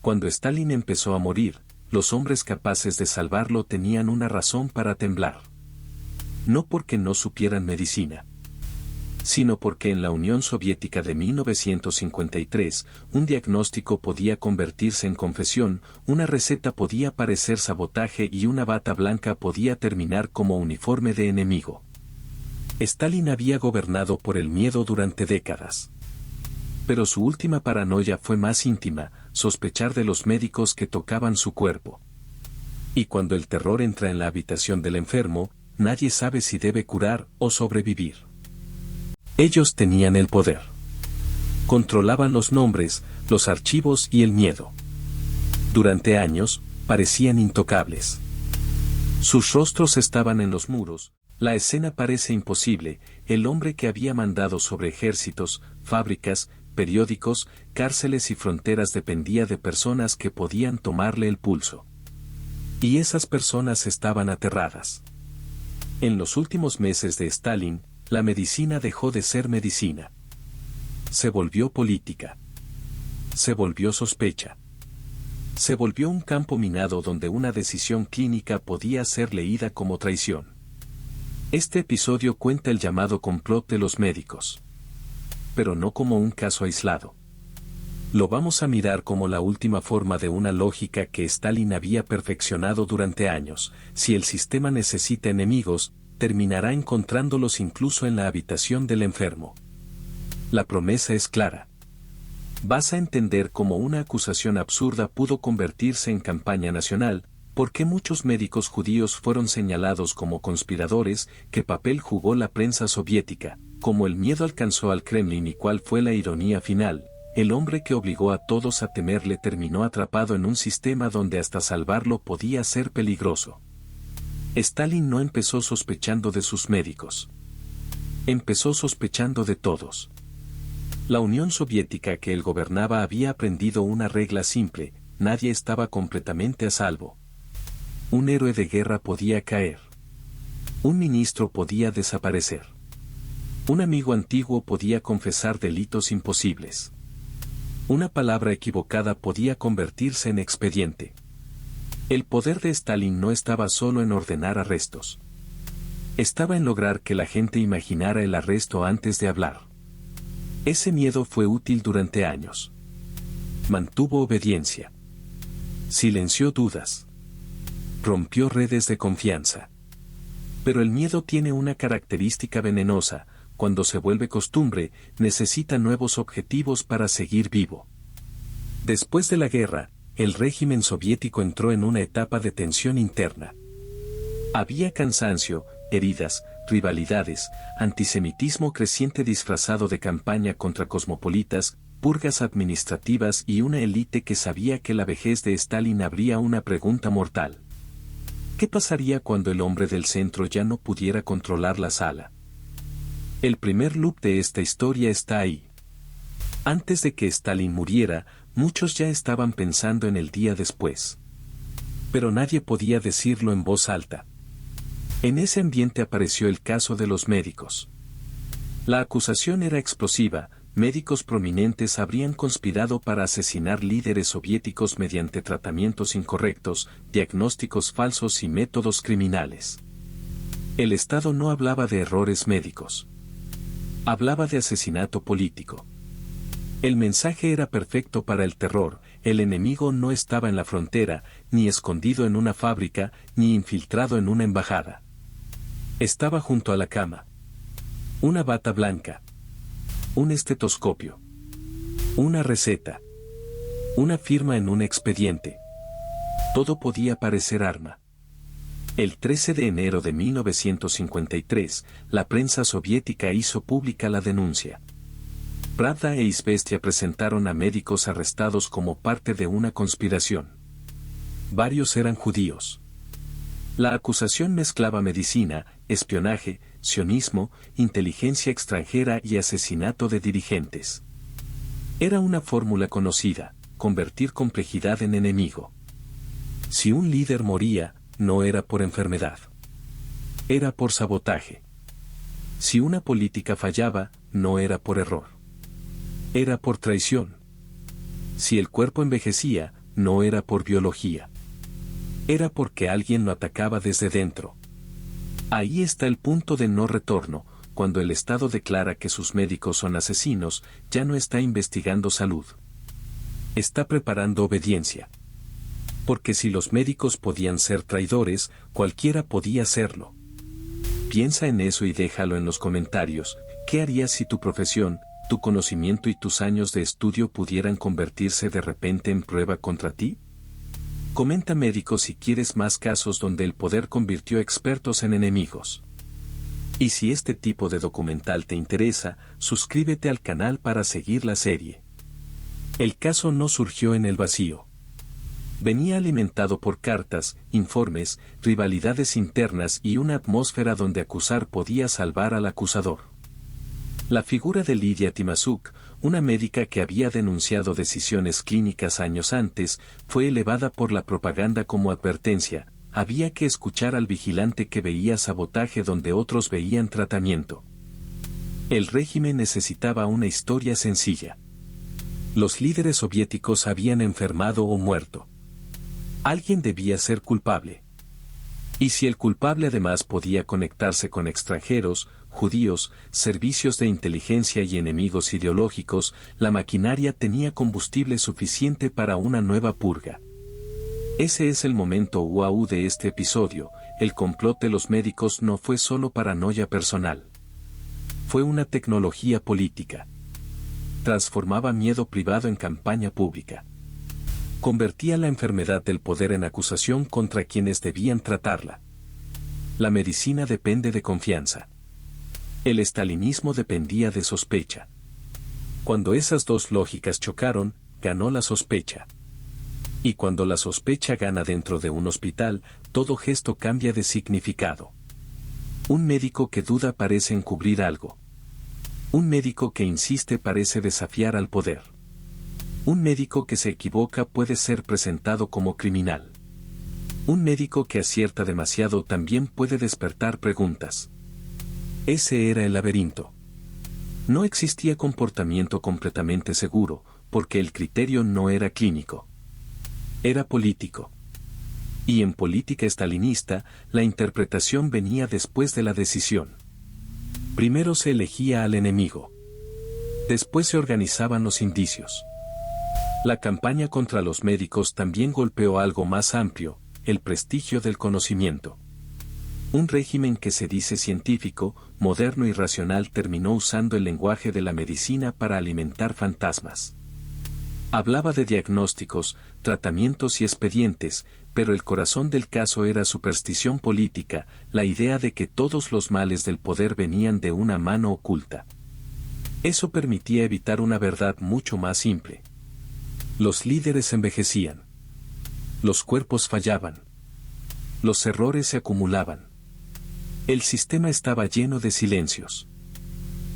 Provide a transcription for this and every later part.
Cuando Stalin empezó a morir, los hombres capaces de salvarlo tenían una razón para temblar. No porque no supieran medicina, sino porque en la Unión Soviética de 1953, un diagnóstico podía convertirse en confesión, una receta podía parecer sabotaje y una bata blanca podía terminar como uniforme de enemigo. Stalin había gobernado por el miedo durante décadas. Pero su última paranoia fue más íntima, sospechar de los médicos que tocaban su cuerpo. Y cuando el terror entra en la habitación del enfermo, nadie sabe si debe curar o sobrevivir. Ellos tenían el poder. Controlaban los nombres, los archivos y el miedo. Durante años, parecían intocables. Sus rostros estaban en los muros, la escena parece imposible, el hombre que había mandado sobre ejércitos, fábricas, periódicos, cárceles y fronteras dependía de personas que podían tomarle el pulso. Y esas personas estaban aterradas. En los últimos meses de Stalin, la medicina dejó de ser medicina. Se volvió política. Se volvió sospecha. Se volvió un campo minado donde una decisión clínica podía ser leída como traición. Este episodio cuenta el llamado complot de los médicos. Pero no como un caso aislado. Lo vamos a mirar como la última forma de una lógica que Stalin había perfeccionado durante años. Si el sistema necesita enemigos, terminará encontrándolos incluso en la habitación del enfermo. La promesa es clara. Vas a entender cómo una acusación absurda pudo convertirse en campaña nacional, por qué muchos médicos judíos fueron señalados como conspiradores, qué papel jugó la prensa soviética, cómo el miedo alcanzó al Kremlin y cuál fue la ironía final. El hombre que obligó a todos a temerle terminó atrapado en un sistema donde hasta salvarlo podía ser peligroso. Stalin no empezó sospechando de sus médicos. Empezó sospechando de todos. La Unión Soviética que él gobernaba había aprendido una regla simple: nadie estaba completamente a salvo. Un héroe de guerra podía caer. Un ministro podía desaparecer. Un amigo antiguo podía confesar delitos imposibles. Una palabra equivocada podía convertirse en expediente. El poder de Stalin no estaba solo en ordenar arrestos. Estaba en lograr que la gente imaginara el arresto antes de hablar. Ese miedo fue útil durante años. Mantuvo obediencia. Silenció dudas. Rompió redes de confianza. Pero el miedo tiene una característica venenosa: cuando se vuelve costumbre, necesita nuevos objetivos para seguir vivo. Después de la guerra, el régimen soviético entró en una etapa de tensión interna. Había cansancio, heridas, rivalidades, antisemitismo creciente disfrazado de campaña contra cosmopolitas, purgas administrativas y una élite que sabía que la vejez de Stalin abría una pregunta mortal. ¿Qué pasaría cuando el hombre del centro ya no pudiera controlar la sala? El primer loop de esta historia está ahí. Antes de que Stalin muriera, muchos ya estaban pensando en el día después. Pero nadie podía decirlo en voz alta. En ese ambiente apareció el caso de los médicos. La acusación era explosiva: médicos prominentes habrían conspirado para asesinar líderes soviéticos mediante tratamientos incorrectos, diagnósticos falsos y métodos criminales. El Estado no hablaba de errores médicos. Hablaba de asesinato político. El mensaje era perfecto para el terror: el enemigo no estaba en la frontera, ni escondido en una fábrica, ni infiltrado en una embajada. Estaba junto a la cama. Una bata blanca. Un estetoscopio. Una receta. Una firma en un expediente. Todo podía parecer arma. El 13 de enero de 1953, la prensa soviética hizo pública la denuncia. Pravda e Izvestia presentaron a médicos arrestados como parte de una conspiración. Varios eran judíos. La acusación mezclaba medicina, espionaje, sionismo, inteligencia extranjera y asesinato de dirigentes. Era una fórmula conocida: convertir complejidad en enemigo. Si un líder moría, no era por enfermedad. Era por sabotaje. Si una política fallaba, no era por error. Era por traición. Si el cuerpo envejecía, no era por biología. Era porque alguien lo atacaba desde dentro. Ahí está el punto de no retorno. Cuando el Estado declara que sus médicos son asesinos, ya no está investigando salud. Está preparando obediencia. Porque si los médicos podían ser traidores, cualquiera podía serlo. Piensa en eso y déjalo en los comentarios. ¿Qué harías si tu profesión, tu conocimiento y tus años de estudio pudieran convertirse de repente en prueba contra ti? Comenta médico si quieres más casos donde el poder convirtió expertos en enemigos. Y si este tipo de documental te interesa, suscríbete al canal para seguir la serie. El caso no surgió en el vacío. Venía alimentado por cartas, informes, rivalidades internas y una atmósfera donde acusar podía salvar al acusador. La figura de Lidia Timashuk, una médica que había denunciado decisiones clínicas años antes, fue elevada por la propaganda como advertencia. Había que escuchar al vigilante que veía sabotaje donde otros veían tratamiento. El régimen necesitaba una historia sencilla. Los líderes soviéticos habían enfermado o muerto. Alguien debía ser culpable. Y si el culpable además podía conectarse con extranjeros, judíos, servicios de inteligencia y enemigos ideológicos, la maquinaria tenía combustible suficiente para una nueva purga. Ese es el momento wow de este episodio. El complot de los médicos no fue solo paranoia personal. Fue una tecnología política. Transformaba miedo privado en campaña pública. Convertía la enfermedad del poder en acusación contra quienes debían tratarla. La medicina depende de confianza. El estalinismo dependía de sospecha. Cuando esas dos lógicas chocaron, ganó la sospecha. Y cuando la sospecha gana dentro de un hospital, todo gesto cambia de significado. Un médico que duda parece encubrir algo. Un médico que insiste parece desafiar al poder. Un médico que se equivoca puede ser presentado como criminal. Un médico que acierta demasiado también puede despertar preguntas. Ese era el laberinto. No existía comportamiento completamente seguro, porque el criterio no era clínico. Era político. Y en política estalinista, la interpretación venía después de la decisión. Primero se elegía al enemigo. Después se organizaban los indicios. La campaña contra los médicos también golpeó algo más amplio, el prestigio del conocimiento. Un régimen que se dice científico, moderno y racional terminó usando el lenguaje de la medicina para alimentar fantasmas. Hablaba de diagnósticos, tratamientos y expedientes, pero el corazón del caso era superstición política, la idea de que todos los males del poder venían de una mano oculta. Eso permitía evitar una verdad mucho más simple. Los líderes envejecían. Los cuerpos fallaban. Los errores se acumulaban. El sistema estaba lleno de silencios.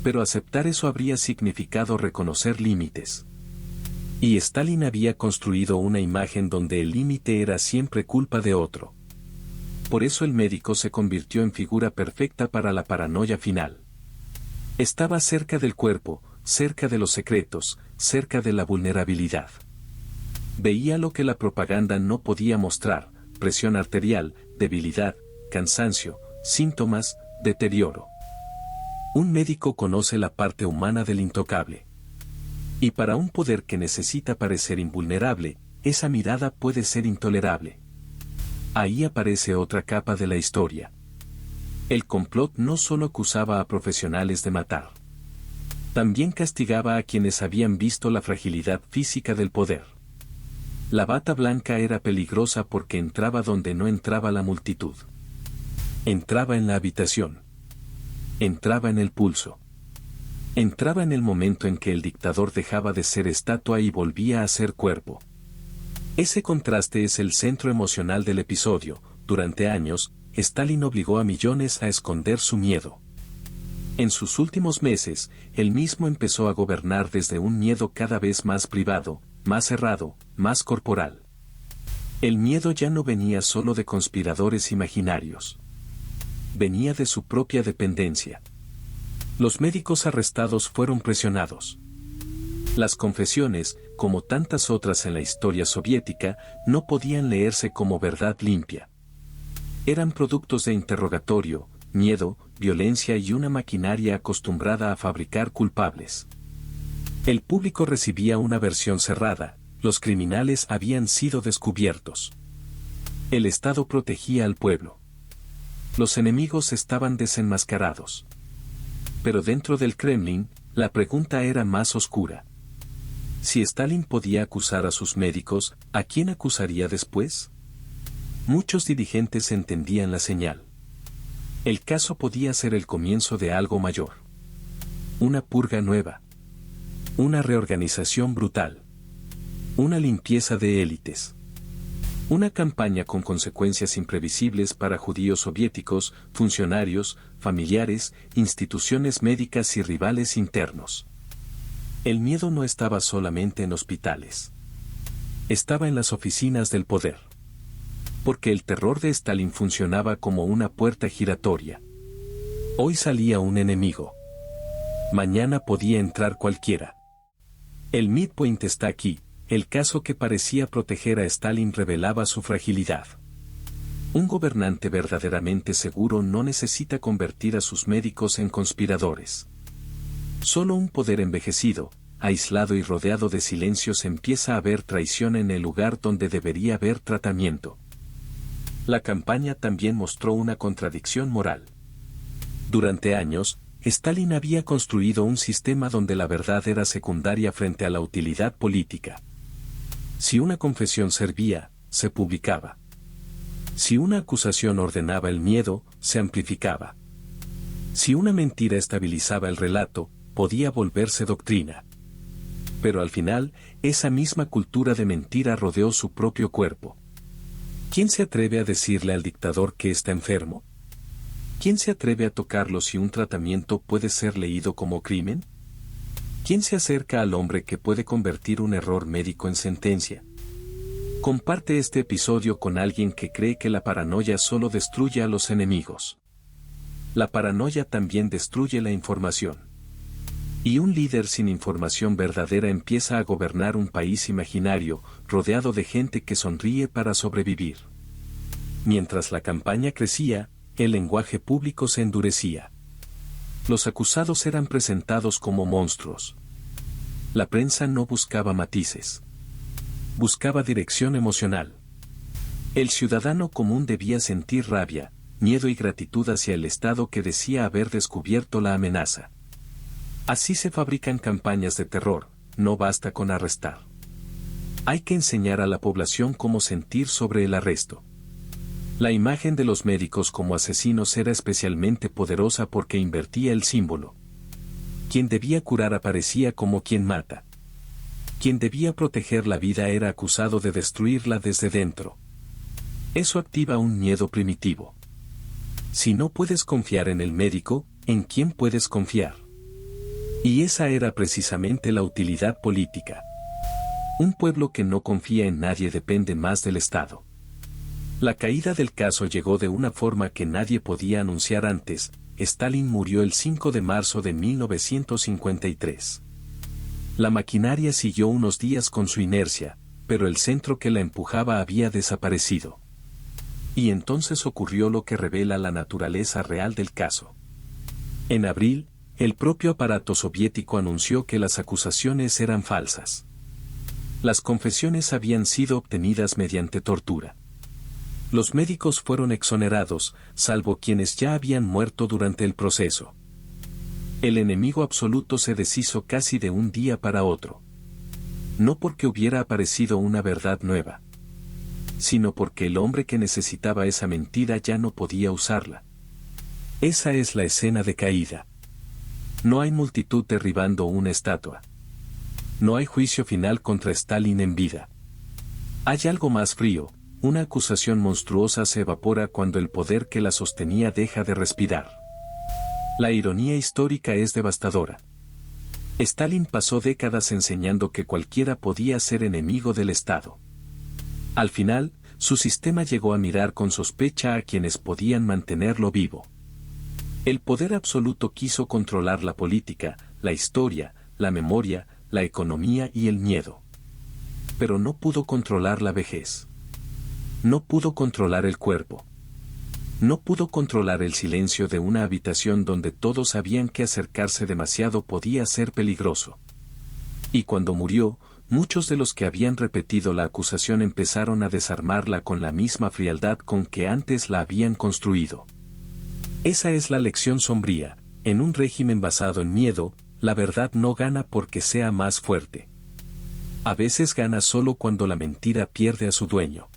Pero aceptar eso habría significado reconocer límites. Y Stalin había construido una imagen donde el límite era siempre culpa de otro. Por eso el médico se convirtió en figura perfecta para la paranoia final. Estaba cerca del cuerpo, cerca de los secretos, cerca de la vulnerabilidad. Veía lo que la propaganda no podía mostrar: presión arterial, debilidad, cansancio, síntomas, deterioro. Un médico conoce la parte humana del intocable. Y para un poder que necesita parecer invulnerable, esa mirada puede ser intolerable. Ahí aparece otra capa de la historia. El complot no solo acusaba a profesionales de matar. También castigaba a quienes habían visto la fragilidad física del poder. La bata blanca era peligrosa porque entraba donde no entraba la multitud. Entraba en la habitación. Entraba en el pulso. Entraba en el momento en que el dictador dejaba de ser estatua y volvía a ser cuerpo. Ese contraste es el centro emocional del episodio. Durante años, Stalin obligó a millones a esconder su miedo. En sus últimos meses, él mismo empezó a gobernar desde un miedo cada vez más privado, más cerrado, más corporal. El miedo ya no venía solo de conspiradores imaginarios. Venía de su propia dependencia. Los médicos arrestados fueron presionados. Las confesiones, como tantas otras en la historia soviética, no podían leerse como verdad limpia. Eran productos de interrogatorio, miedo, violencia y una maquinaria acostumbrada a fabricar culpables. El público recibía una versión cerrada, los criminales habían sido descubiertos. El Estado protegía al pueblo. Los enemigos estaban desenmascarados. Pero dentro del Kremlin, la pregunta era más oscura. Si Stalin podía acusar a sus médicos, ¿a quién acusaría después? Muchos dirigentes entendían la señal. El caso podía ser el comienzo de algo mayor. Una purga nueva. Una reorganización brutal. Una limpieza de élites. Una campaña con consecuencias imprevisibles para judíos soviéticos, funcionarios, familiares, instituciones médicas y rivales internos. El miedo no estaba solamente en hospitales. Estaba en las oficinas del poder. Porque el terror de Stalin funcionaba como una puerta giratoria. Hoy salía un enemigo. Mañana podía entrar cualquiera. El midpoint está aquí. El caso que parecía proteger a Stalin revelaba su fragilidad. Un gobernante verdaderamente seguro no necesita convertir a sus médicos en conspiradores. Solo un poder envejecido, aislado y rodeado de silencios empieza a ver traición en el lugar donde debería haber tratamiento. La campaña también mostró una contradicción moral. Durante años, Stalin había construido un sistema donde la verdad era secundaria frente a la utilidad política. Si una confesión servía, se publicaba. Si una acusación ordenaba el miedo, se amplificaba. Si una mentira estabilizaba el relato, podía volverse doctrina. Pero al final, esa misma cultura de mentira rodeó su propio cuerpo. ¿Quién se atreve a decirle al dictador que está enfermo? ¿Quién se atreve a tocarlo si un tratamiento puede ser leído como crimen? ¿Quién se acerca al hombre que puede convertir un error médico en sentencia? Comparte este episodio con alguien que cree que la paranoia solo destruye a los enemigos. La paranoia también destruye la información. Y un líder sin información verdadera empieza a gobernar un país imaginario, rodeado de gente que sonríe para sobrevivir. Mientras la campaña crecía, el lenguaje público se endurecía. Los acusados eran presentados como monstruos. La prensa no buscaba matices. Buscaba dirección emocional. El ciudadano común debía sentir rabia, miedo y gratitud hacia el Estado que decía haber descubierto la amenaza. Así se fabrican campañas de terror, no basta con arrestar. Hay que enseñar a la población cómo sentir sobre el arresto. La imagen de los médicos como asesinos era especialmente poderosa porque invertía el símbolo. Quien debía curar aparecía como quien mata. Quien debía proteger la vida era acusado de destruirla desde dentro. Eso activa un miedo primitivo. Si no puedes confiar en el médico, ¿en quién puedes confiar? Y esa era precisamente la utilidad política. Un pueblo que no confía en nadie depende más del Estado. La caída del caso llegó de una forma que nadie podía anunciar antes. Stalin murió el 5 de marzo de 1953. La maquinaria siguió unos días con su inercia, pero el centro que la empujaba había desaparecido. Y entonces ocurrió lo que revela la naturaleza real del caso. En abril, el propio aparato soviético anunció que las acusaciones eran falsas. Las confesiones habían sido obtenidas mediante tortura. Los médicos fueron exonerados, salvo quienes ya habían muerto durante el proceso. El enemigo absoluto se deshizo casi de un día para otro. No porque hubiera aparecido una verdad nueva, sino porque el hombre que necesitaba esa mentira ya no podía usarla. Esa es la escena de caída. No hay multitud derribando una estatua. No hay juicio final contra Stalin en vida. Hay algo más frío, una acusación monstruosa se evapora cuando el poder que la sostenía deja de respirar. La ironía histórica es devastadora. Stalin pasó décadas enseñando que cualquiera podía ser enemigo del Estado. Al final, su sistema llegó a mirar con sospecha a quienes podían mantenerlo vivo. El poder absoluto quiso controlar la política, la historia, la memoria, la economía y el miedo. Pero no pudo controlar la vejez. No pudo controlar el cuerpo. No pudo controlar el silencio de una habitación donde todos sabían que acercarse demasiado podía ser peligroso. Y cuando murió, muchos de los que habían repetido la acusación empezaron a desarmarla con la misma frialdad con que antes la habían construido. Esa es la lección sombría: en un régimen basado en miedo, la verdad no gana porque sea más fuerte. A veces gana solo cuando la mentira pierde a su dueño.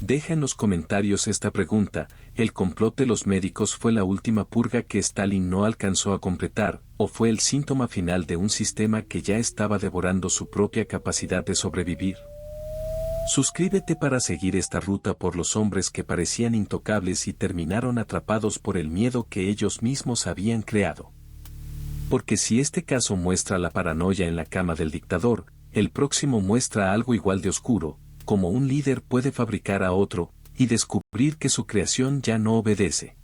Deja en los comentarios esta pregunta: ¿el complot de los médicos fue la última purga que Stalin no alcanzó a completar, o fue el síntoma final de un sistema que ya estaba devorando su propia capacidad de sobrevivir? Suscríbete para seguir esta ruta por los hombres que parecían intocables y terminaron atrapados por el miedo que ellos mismos habían creado. Porque si este caso muestra la paranoia en la cama del dictador, el próximo muestra algo igual de oscuro: como un líder puede fabricar a otro, y descubrir que su creación ya no obedece.